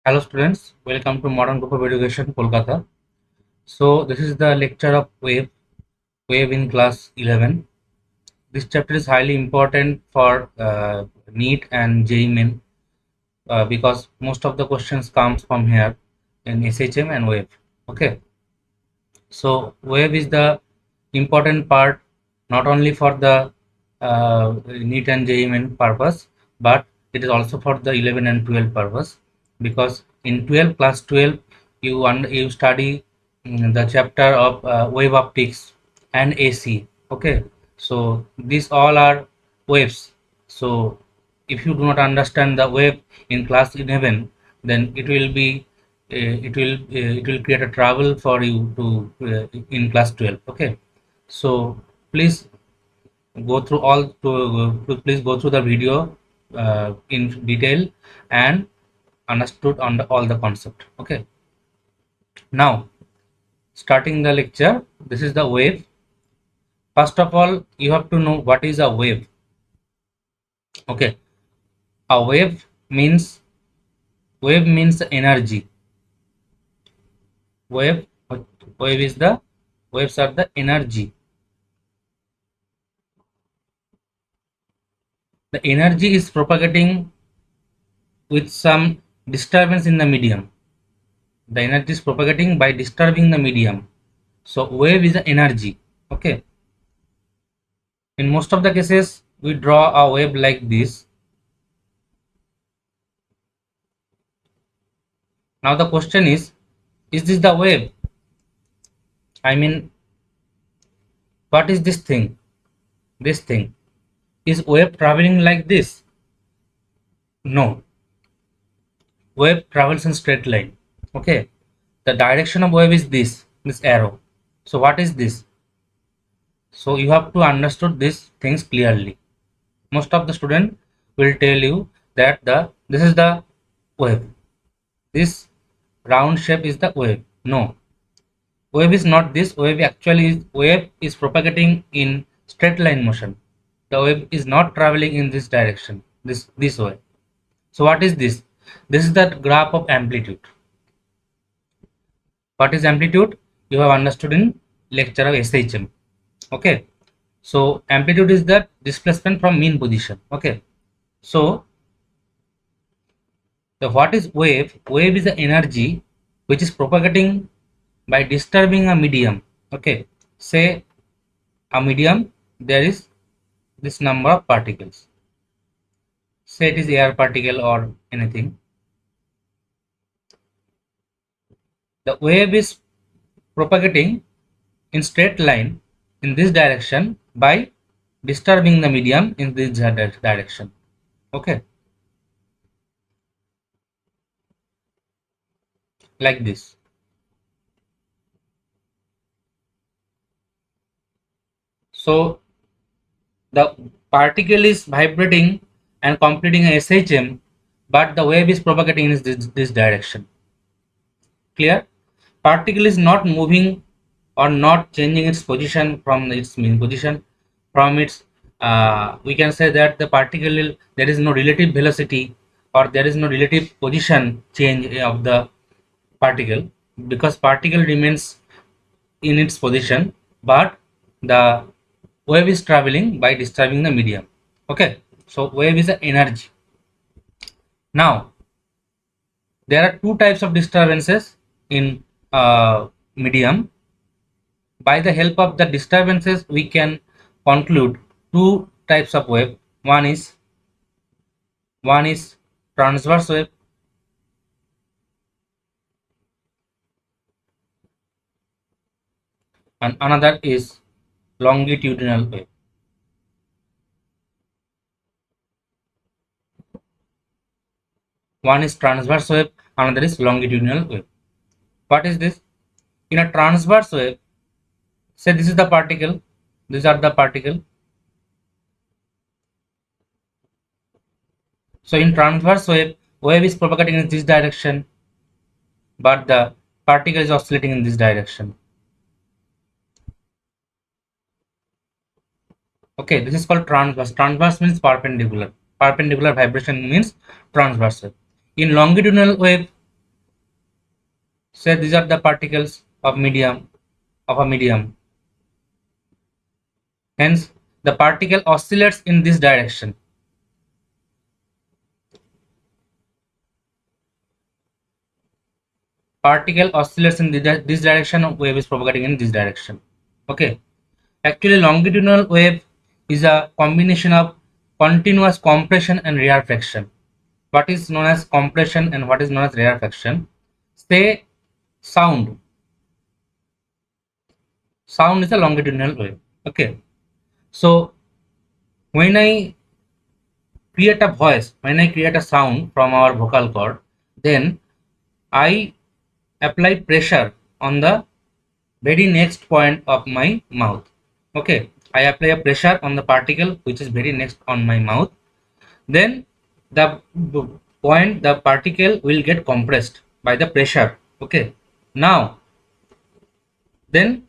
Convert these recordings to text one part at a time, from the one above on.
Hello students, welcome to Modern Group of Education, Kolkata. So this is the lecture of wave in class 11. This chapter is highly important for NEET and JEE Main because most of the questions comes from here in SHM and wave. Okay, so wave is the important part not only for the NEET and JEE Main purpose, but it is also for the 11 and 12 purpose, because in 12 class 12 you study the chapter of wave optics and AC. Okay, so these all are waves. So if you do not understand the wave in class 11, then it will create a trouble for you to in class 12. Okay, so please go through please go through the video in detail and understood on all the concept. Okay, now starting the lecture. This is the wave. First of all, you have to know what is a wave. Okay, a wave means energy. wave wave is the waves are the energy. The energy is propagating with some disturbance in the medium. The energy is propagating by disturbing the medium. So wave is the energy. Okay, in most of the cases we draw a wave like this. Now the question is this the wave? I mean, what is this thing? This thing is wave traveling like this? No, wave travels in straight line. Okay, the direction of wave is this arrow. So what is this? So you have to understood these things clearly. Most of the student will tell you that this is the wave, this round shape is the wave. No, wave is not this. Wave is propagating in straight line motion. The wave is not traveling in this direction, this way. So what is this? This is the graph of amplitude. What is amplitude? You have understood in lecture of SHM. Okay, so amplitude is the displacement from mean position. Okay, so what is wave? Wave is the energy which is propagating by disturbing a medium. Okay, say a medium, there is this number of particles, say it is air particle or anything. The wave is propagating in straight line in this direction by disturbing the medium in this direction. Okay, like this. So the particle is vibrating and completing a SHM, but the wave is propagating in this direction. Clear? Particle is not moving or not changing its position from its mean position. From its we can say that the particle, there is no relative velocity or there is no relative position change of the particle, because particle remains in its position, but the wave is traveling by disturbing the medium. Okay, so wave is an energy. Now there are two types of disturbances in medium. By the help of the disturbances we can conclude two types of wave. One is transverse wave, and another is longitudinal wave. One is transverse wave, another is longitudinal wave. What is this? In a transverse wave, say this is the particle, these are the particle. So in transverse wave, wave is propagating in this direction, but the particle is oscillating in this direction. Okay, this is called transverse. Transverse means perpendicular. Perpendicular vibration means transverse wave. In longitudinal wave, Say these are the particles of a medium. Hence, the particle oscillates in this direction. Particle oscillates in this direction, wave is propagating in this direction. Okay. Actually, longitudinal wave is a combination of continuous compression and rarefaction. What is known as compression and what is known as rarefaction? Say sound. Sound is a longitudinal wave. Okay. So when I create a voice, when I create a sound from our vocal cord, then I apply pressure on the very next point of my mouth. Okay, I apply a pressure on the particle which is very next on my mouth. Then the the particle will get compressed by the pressure. Okay, now then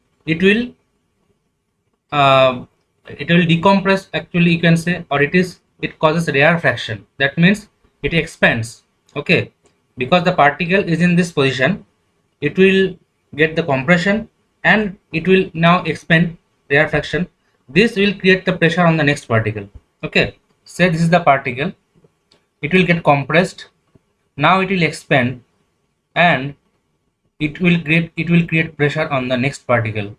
uh, it will decompress, actually you can say, or it causes rarefaction. That means it expands. Okay, because the particle is in this position, it will get the compression and it will now expand, rarefaction. This will create the pressure on the next particle. Okay, say this is the particle, it will get compressed, now it will expand and it will create pressure on the next particle.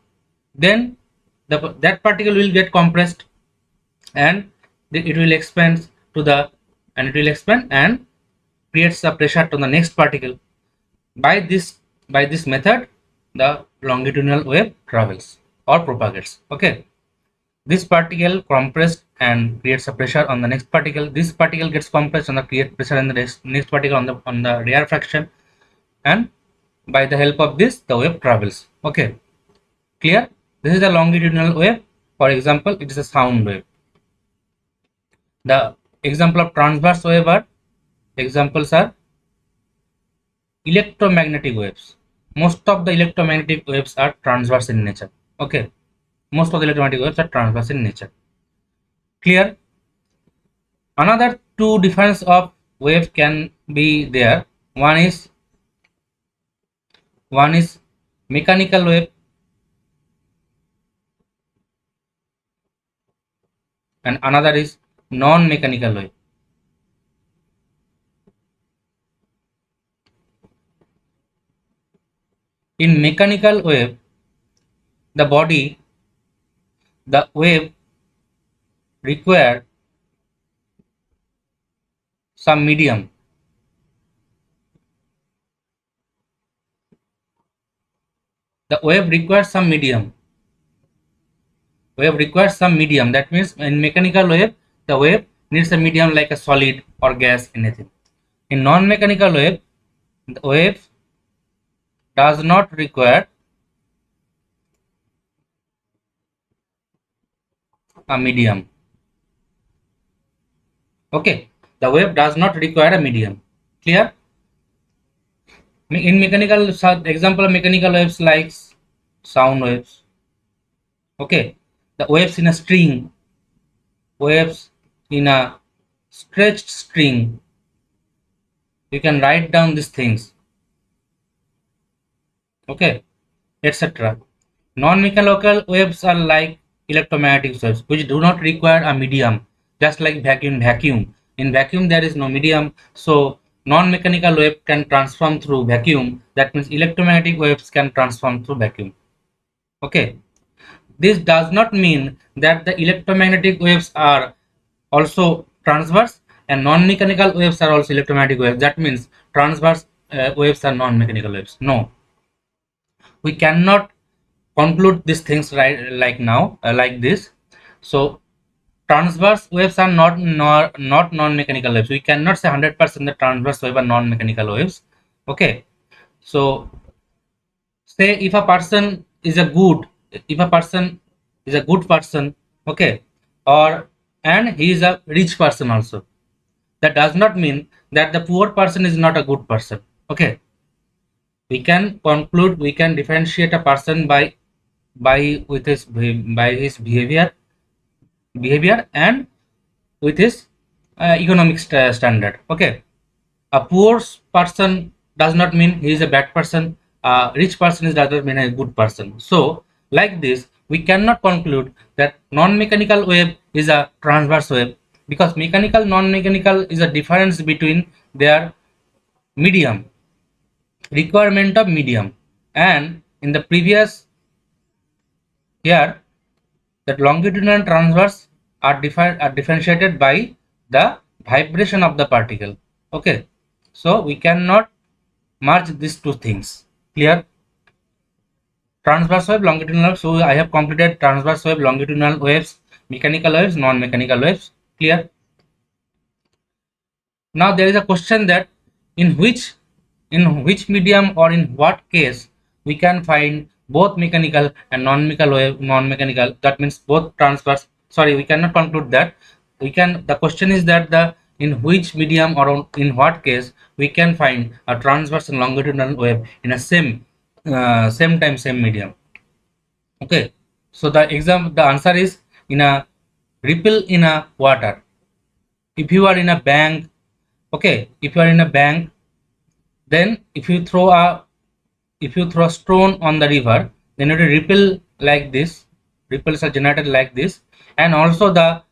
Then that particle will get compressed and it will expand to the and it will expand and creates the pressure to the next particle. By this method, the longitudinal wave travels or propagates. Okay, this particle compressed and creates a pressure on the next particle. This particle gets compressed and create pressure on the next particle on the rarefaction, and by the help of this, the wave travels. Okay, clear? This is a longitudinal wave. For example, it is a sound wave. The example of transverse wave are examples are electromagnetic waves. Most of the electromagnetic waves are transverse in nature. Okay, most of the electromagnetic waves are transverse in nature. Clear? Another two difference of wave can be there. One is mechanical wave and another is non-mechanical wave. In mechanical wave, the wave require some medium. The wave requires some medium. Wave requires some medium. That means in mechanical wave, the wave needs a medium like a solid or gas, anything. In non-mechanical wave, the wave does not require a medium. Okay, the wave does not require a medium. Clear? In mechanical, example of mechanical waves like sound waves. Okay, the waves in a string, waves in a stretched string. You can write down these things. Okay, etc. Non-mechanical waves are like electromagnetic waves, which do not require a medium, just like vacuum. In vacuum, there is no medium, so non-mechanical wave can transform through vacuum. That means electromagnetic waves can transform through vacuum. Okay, this does not mean that the electromagnetic waves are also transverse and non-mechanical waves are also electromagnetic waves. That means transverse waves are non-mechanical waves. No, we cannot conclude these things right like now, like this. So transverse waves are not non-mechanical waves. We cannot say 100% the transverse wave are non-mechanical waves. Okay, so say if a person is a good person, okay, or and he is a rich person also, that does not mean that the poor person is not a good person. Okay, we can conclude, we can differentiate a person by his behavior and with his economic standard. Okay, a poor person does not mean he is a bad person, a rich person is doesn't mean a good person. So like this, we cannot conclude that non-mechanical wave is a transverse wave, because mechanical non-mechanical is a difference between their medium, requirement of medium, and in the previous here that longitudinal and transverse are differentiated by the vibration of the particle. Okay, so we cannot merge these two things. Clear? Transverse wave, longitudinal. So I have completed transverse wave, longitudinal waves, mechanical waves, non-mechanical waves. Clear? Now there is a question that in which medium or in what case we can find both mechanical and non-mechanical wave, non-mechanical. That means both transverse. Sorry, we cannot conclude that. We can. The question is that the in which medium or in what case we can find a transverse and longitudinal wave in a same time same medium. Okay. So the answer is in a ripple in a water. If you are in a bank, okay, if you are in a bank, then if you throw a stone on the river, then it will ripple like this. Ripples are generated like this, and also the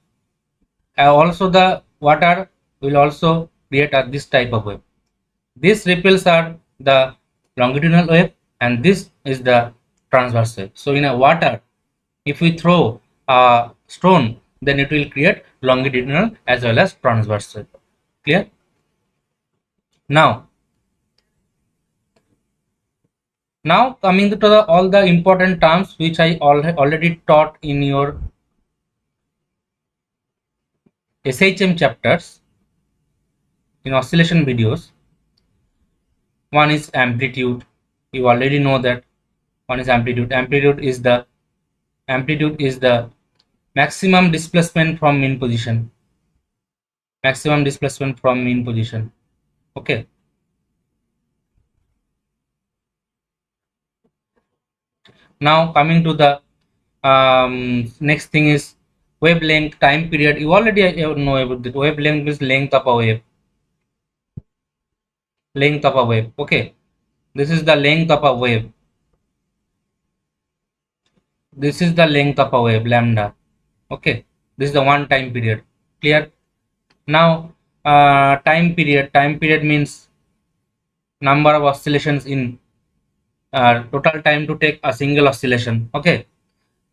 water will also create this type of wave. These ripples are the longitudinal wave, and this is the transverse wave. So in a water, if we throw a stone, then it will create longitudinal as well as transverse wave. Clear? Now coming to all the important terms which I already taught in your SHM chapters in oscillation videos. One is amplitude. You already know that. One is amplitude. Amplitude is the maximum displacement from mean position. Maximum displacement from mean position. Okay. Now coming to the next thing is wavelength, time period. You already know about the wavelength is length of a wave. Length of a wave. Okay. This is the length of a wave. This is the length of a wave, lambda. Okay. This is the one time period. Clear? Now time period means number of oscillations in total time to take a single oscillation. Okay.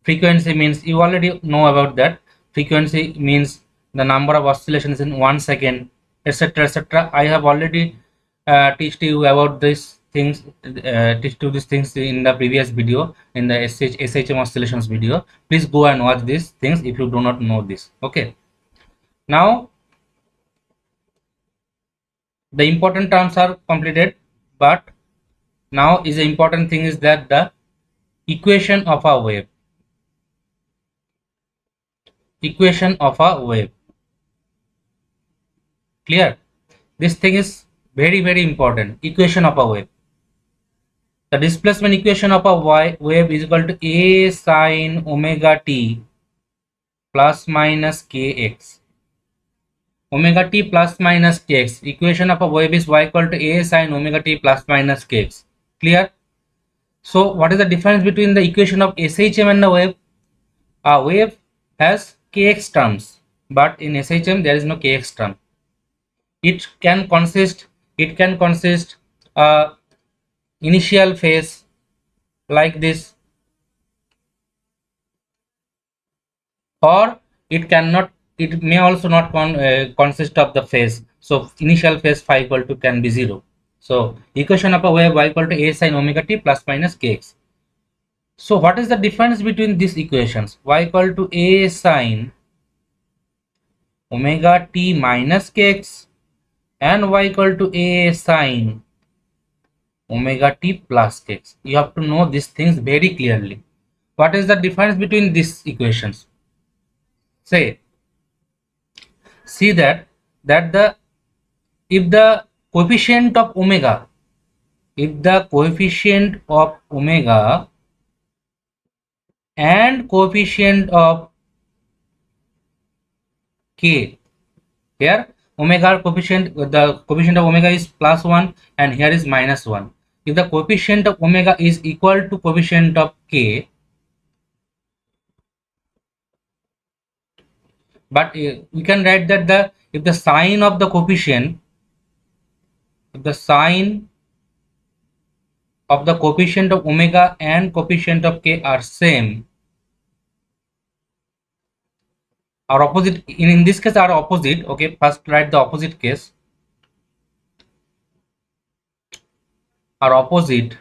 Frequency means you already know about that. Frequency means the number of oscillations in 1 second, etc., etc. I have already teached you about these things, in the previous video, in the SHM oscillations video. Please go and watch these things if you do not know this. Okay. Now the important terms are completed, but now is the important thing is that the equation of a wave. Equation of a wave. Clear? This thing is very important. Equation of a wave. The displacement equation of a wave is equal to a sine omega t plus minus kx. Omega t plus minus kx. Equation of a wave is y equal to a sine omega t plus minus kx. Clear? So what is the difference between the equation of SHM and the wave? A wave has kx terms, but in SHM there is no kx term. It can consist initial phase like this, or it may also not consist of the phase. So initial phase phi equal to can be 0. So equation of a wave y equal to a sine omega t plus minus kx. So what is the difference between these equations? Y equal to a sine omega t minus kx and y equal to a sine omega t plus kx. You have to know these things very clearly. What is the difference between these equations? See that if the coefficient of omega and coefficient of k, here omega coefficient, the coefficient of omega is +1 and here is -1. if the coefficient of omega is equal to coefficient of k, but we can write that if the sign of the coefficient, if the sign of the coefficient of omega and coefficient of k are same, or opposite, in this case are opposite. Okay, first write the opposite case, are opposite,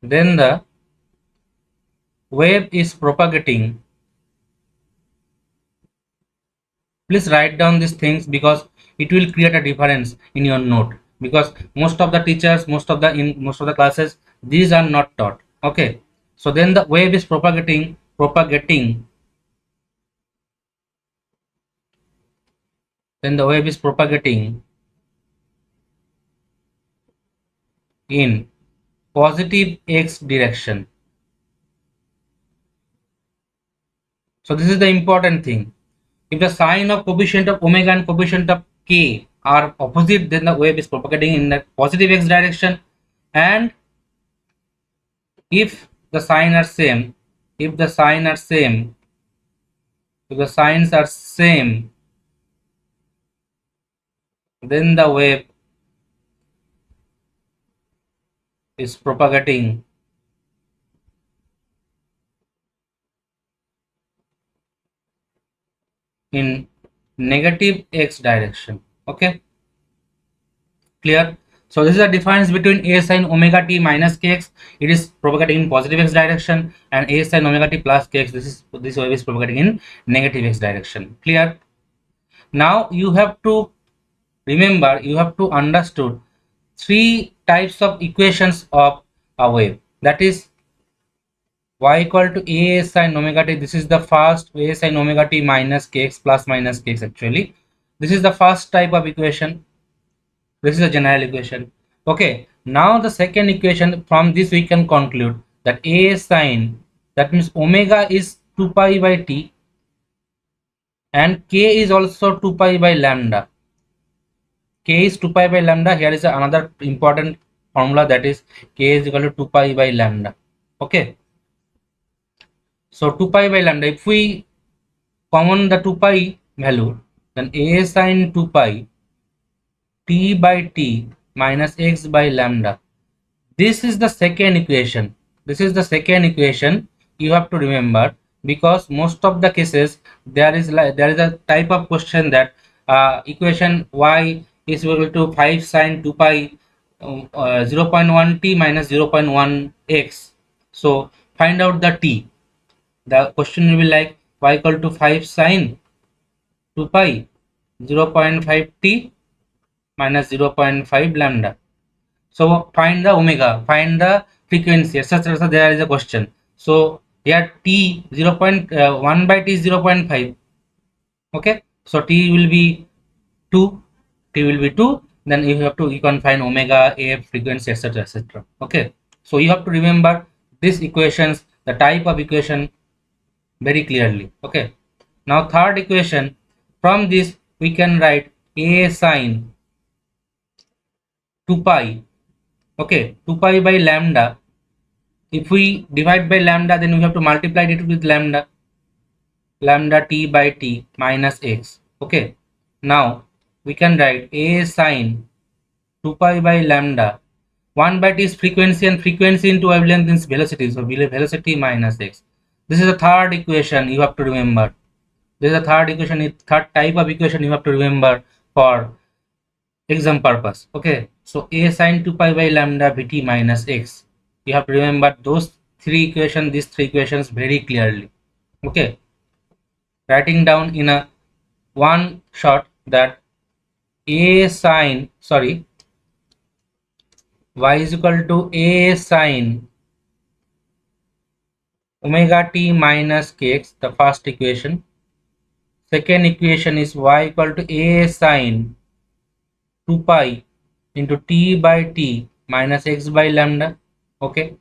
then the wave is propagating. Please write down these things because it will create a difference in your note, because most of the teachers, most of the classes, these are not taught. Okay, so then the wave is propagating, then the wave is propagating in positive x direction. So this is the important thing. If the sign of coefficient of omega and coefficient of k are opposite, then the wave is propagating in the positive x direction. And if the sign are same, if the signs are same, then the wave is propagating in negative x direction. Okay, clear? So this is the difference between a sin omega t minus kx, it is propagating in positive x direction, and a sin omega t plus kx, this wave is propagating in negative x direction. Clear? Now you have to remember, you have to understood three types of equations of a wave. That is y equal to a sin omega t. This is the first, a sin omega t minus kx plus minus kx. Actually, this is the first type of equation. This is a general equation. Okay, now the second equation, from this we can conclude that a sin, that means omega is 2 pi by t and k is also 2 pi by lambda. K is 2 pi by lambda. Here is another important formula, that is k is equal to 2 pi by lambda. Okay, so 2 pi by lambda, if we common the 2 pi value, then a sin 2 pi t by t minus x by lambda. This is the second equation. This is the second equation you have to remember, because most of the cases there is a type of question that equation y is equal to 5 sin 2 pi 0.1 t minus 0.1 x. So find out the t. The question will be like y equal to 5 sin 2 pi 0.5 t minus 0.5 lambda. So find the omega, find the frequency, etc. So there is a question. So here t 0.1 by t is 0.5. Okay, so t will be 2, then you can find omega, a, frequency, etc. etc. Okay, so you have to remember these equations, the type of equation, very clearly. Okay, now third equation, from this we can write a sin 2 pi. Okay, 2 pi by lambda. If we divide by lambda, then we have to multiply it with lambda t by t minus x. Okay, now we can write a sin 2 pi by lambda. 1 by t is frequency, and frequency into wavelength is velocity, so velocity minus x. This is the third equation you have to remember. This is the third equation, third type of equation you have to remember for exam purpose. Okay, so a sin 2 pi by lambda vt minus x, you have to remember these three equations very clearly. Okay, writing down in a one shot that a sin, sorry, y is equal to a sin omega t minus kx, the first equation. Second equation is y equal to a sin 2 pi into t by t minus x by lambda. Okay,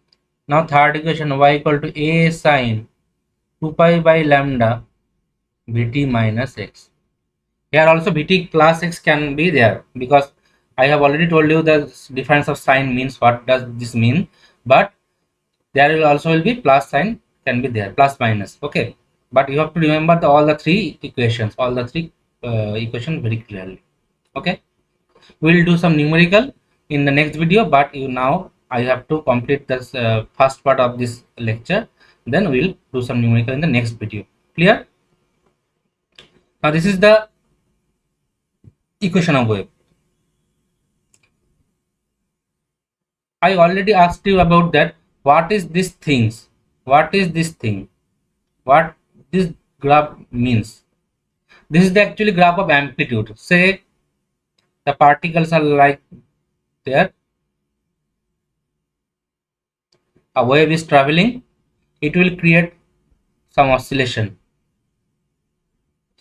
now third equation, y equal to a sin 2 pi by lambda vt minus x. Here also Vt plus x can be there, because I have already told you the difference of sign means what does this mean. But there will also will be plus sign can be there, plus minus. Okay, but you have to remember all the three equations, equation very clearly. Okay, we will do some numerical in the next video, but you now I have to complete this first part of this lecture, then we'll do some numerical in the next video. Clear? Now this is the equation of wave. I already asked you about that. What is this things? What is this thing? What this graph means? This is the actually graph of amplitude. Say the particles are like there. A wave is traveling. It will create some oscillation.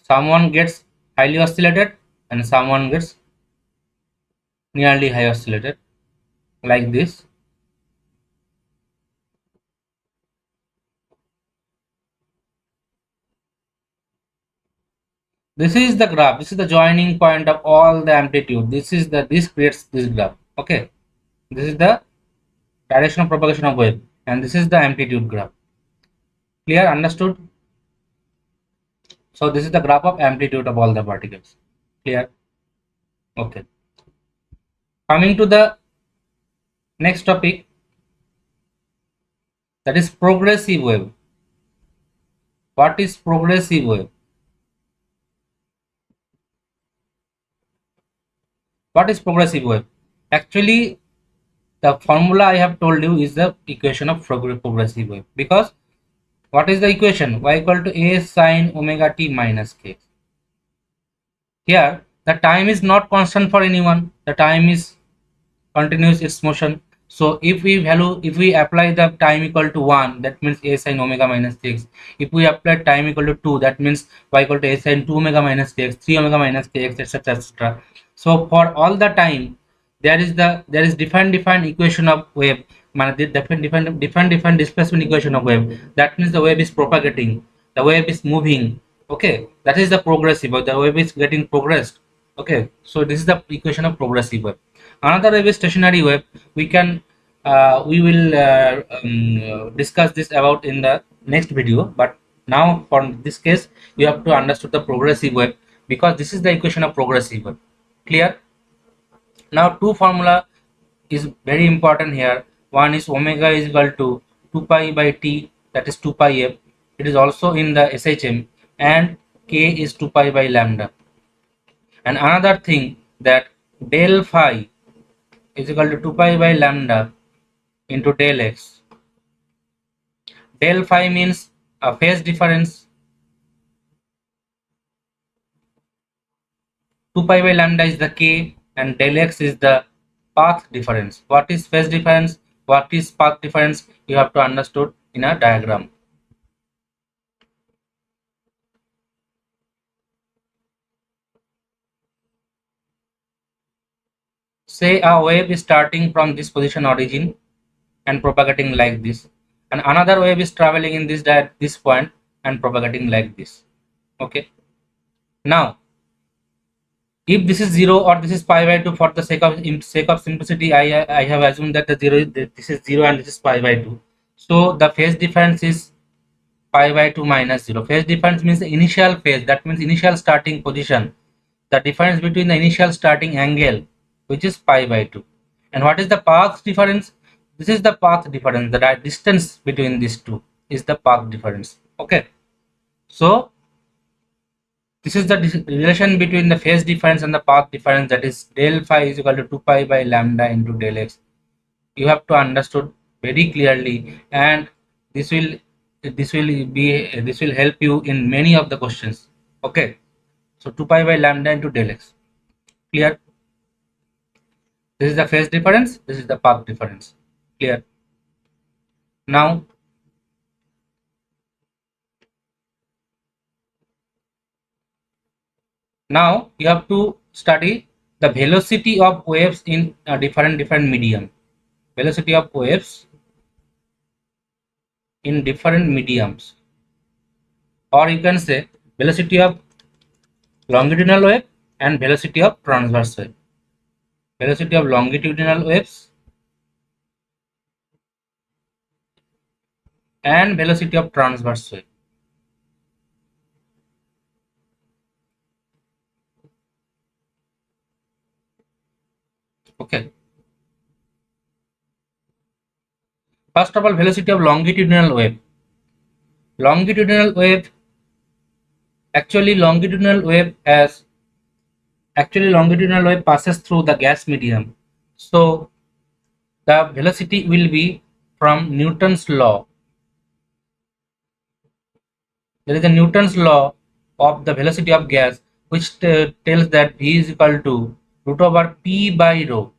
Someone gets highly oscillated and someone gets nearly high oscillated, like this. This is the graph. This is the joining point of all the amplitude. This creates this graph. Okay, this is the direction of propagation of wave, and this is the amplitude graph. Clear? Understood? So this is the graph of amplitude of all the particles. Clear? Okay. Coming to the next topic, that is progressive wave. What is progressive wave? What is progressive wave? Actually, the formula I have told you is the equation of progressive wave, because what is the equation? Y equal to a sine omega t minus k. Here the time is not constant for anyone, the time is continuous its motion. So if we apply the time equal to 1, that means a sine omega minus kx. If we apply time equal to 2, that means y equal to a sine 2 omega minus kx, 3 omega minus kx, etc, etc. So for all the time there is different equation of wave, different displacement equation of wave. That means the wave is propagating, the wave is moving. Okay, that is the progressive, or the wave is getting progressed. Okay, so this is the equation of progressive wave. Another wave is stationary wave. We will discuss this about in the next video, but now for this case you have to understand the progressive wave, because this is the equation of progressive wave. Clear? Now two formula is very important here. One is omega is equal to 2 pi by t, that is 2 pi f. It is also in the SHM, and k is 2 pi by lambda. And another thing, that del phi is equal to 2 pi by lambda into del x. Del phi means a phase difference. 2 pi by lambda is the k, and del x is the path difference. What is phase difference? What is path difference? You have to understood in a diagram. Say a wave is starting from this position origin and propagating like this, and another wave is traveling in this point and propagating like this. Okay. Now, if this is 0 or this is pi by 2, for the sake of simplicity, I have assumed that this is 0 and this is pi by 2. So the phase difference is pi by 2 minus 0. Phase difference means the initial phase, that means initial starting position, the difference between the initial starting angle, which is pi by 2. And what is the path difference? This is the path difference, the distance between these two is the path difference. Okay, so this is the relation between the phase difference and the path difference, that is del phi is equal to 2 pi by lambda into del x. You have to understood very clearly, and this will help you in many of the questions. Okay, so 2 pi by lambda into del x. Clear? This is the phase difference, this is the path difference. Clear? Now you have to study the velocity of waves in a different medium. Velocity of waves in different mediums, or you can say velocity of longitudinal wave and velocity of transverse wave. Velocity of longitudinal waves and velocity of transverse wave. Okay. First of all, velocity of longitudinal wave. Longitudinal wave, longitudinal wave passes through the gas medium. So the velocity will be from Newton's law. There is a Newton's law of the velocity of gas, which tells that V is equal to root over P by rho,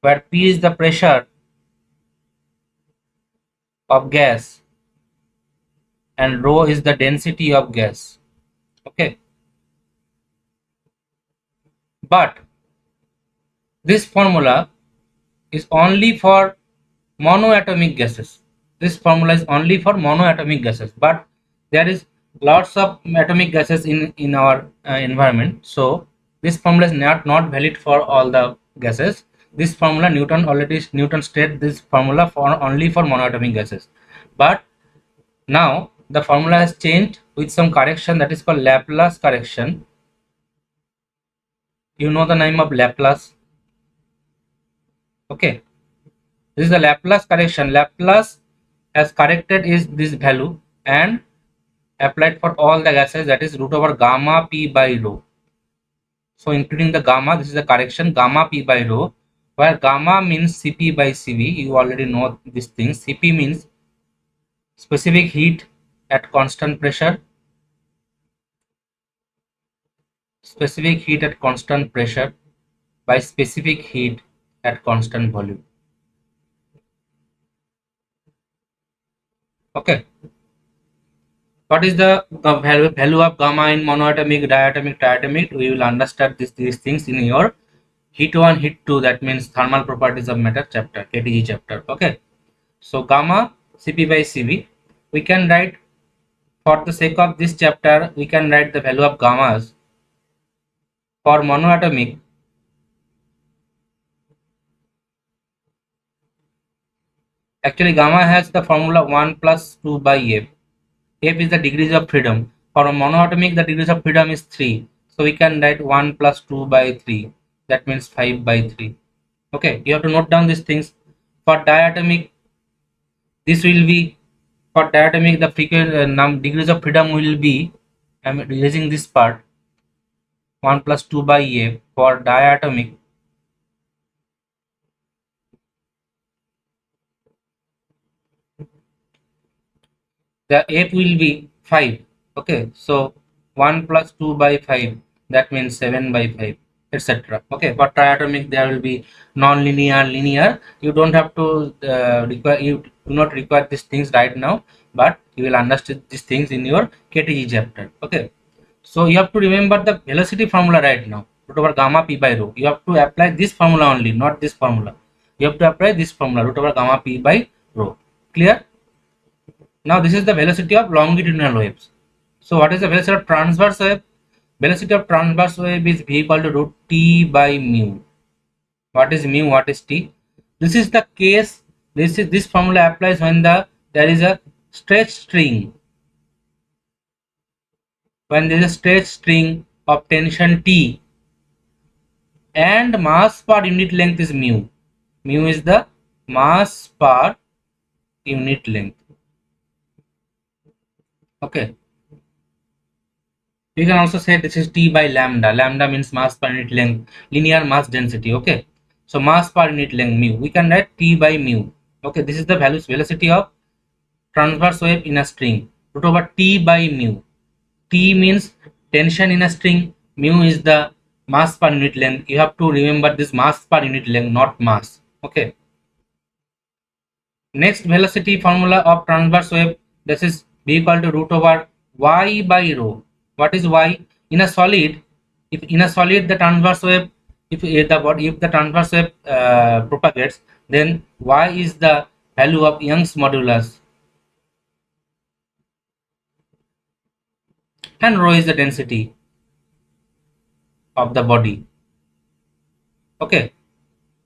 where P is the pressure of gas and rho is the density of gas. Okay. But this formula is only for monoatomic gases. This formula is only for monoatomic gases, but there is lots of atomic gases in our environment. So this formula is not valid for all the gases. This formula Newton stated this formula for only for monoatomic gases, but now the formula has changed with some correction that is called Laplace correction. You know the name of Laplace. Okay, this is the Laplace correction. Laplace has corrected is this value and applied for all the gases, that is root over gamma p by rho. So including the gamma, this is the correction, gamma p by rho, where gamma means Cp by Cv. You already know these things. Cp means specific heat at constant pressure. Specific heat at constant pressure by specific heat at constant volume. Okay. What is the value of gamma in monoatomic, diatomic, triatomic? We will understand these things in your heat 1, heat 2, that means thermal properties of matter chapter, KTG chapter. Okay. So gamma Cp by Cv, we can write, for the sake of this chapter, we can write the value of gammas for monoatomic. Actually, gamma has the formula 1 plus 2 by F. F is the degrees of freedom. For monoatomic, the degrees of freedom is 3. So we can write 1 plus 2 by 3. That means 5 by 3. Okay, you have to note down these things. For diatomic, this will be, for diatomic, the frequency degrees of freedom will be, I am erasing this part, 1 plus 2 by F. For diatomic, the F will be 5. Okay, so 1 plus 2 by 5, that means 7 by 5, etc. Okay, for triatomic there will be non-linear, linear. You don't have to you do not require these things right now, but you will understand these things in your KTG chapter. Okay, so you have to remember the velocity formula right now, root over gamma p by rho. You have to apply this formula only, not this formula. You have to apply this formula, root over gamma p by rho. Clear? Now this is the velocity of longitudinal waves. So what is the velocity of transverse wave? Velocity of transverse wave is v equal to root t by mu. What is mu? What is t? This is the case. This formula applies when there is a stretched string. When there is a stretched string of tension T and mass per unit length is mu. Mu is the mass per unit length. Okay. You can also say this is T by lambda. Lambda means mass per unit length, linear mass density. Okay. So mass per unit length mu. We can write T by mu. Okay. This is the velocity of transverse wave in a string. Root over T by mu. T means tension in a string. Mu is the mass per unit length. You have to remember this mass per unit length, not mass. Okay. Next velocity formula of transverse wave. This is v equal to root over y by rho. What is y? In a solid, if in a solid the transverse wave, if the transverse wave propagates, then y is the value of Young's modulus and rho is the density. of the body. Okay,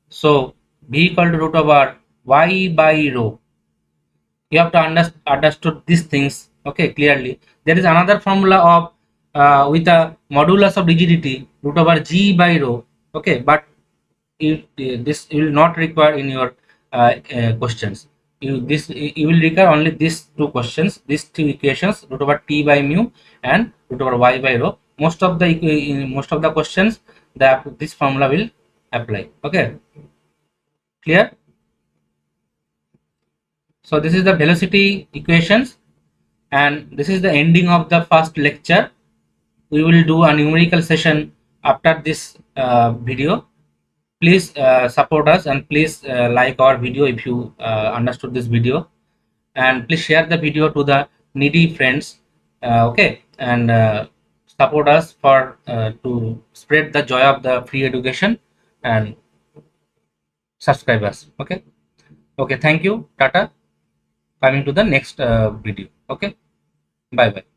so V equal to root over y by rho. You have to understood these things, okay, clearly. There is another formula of with a modulus of rigidity root over g by rho, okay, but this will not require in your questions. You will require only these two questions, these two equations, root over t by mu and root over y by rho. Most of the most of the questions, this formula will apply. Okay, clear? So this is the velocity equations, and this is the ending of the first lecture. We will do a numerical session after this video. Please support us, and please like our video if you understood this video, and please share the video to the needy friends, okay, and support us for to spread the joy of the free education, and subscribe us. Okay, okay, thank you, tata. Coming to the next video. Okay, bye bye.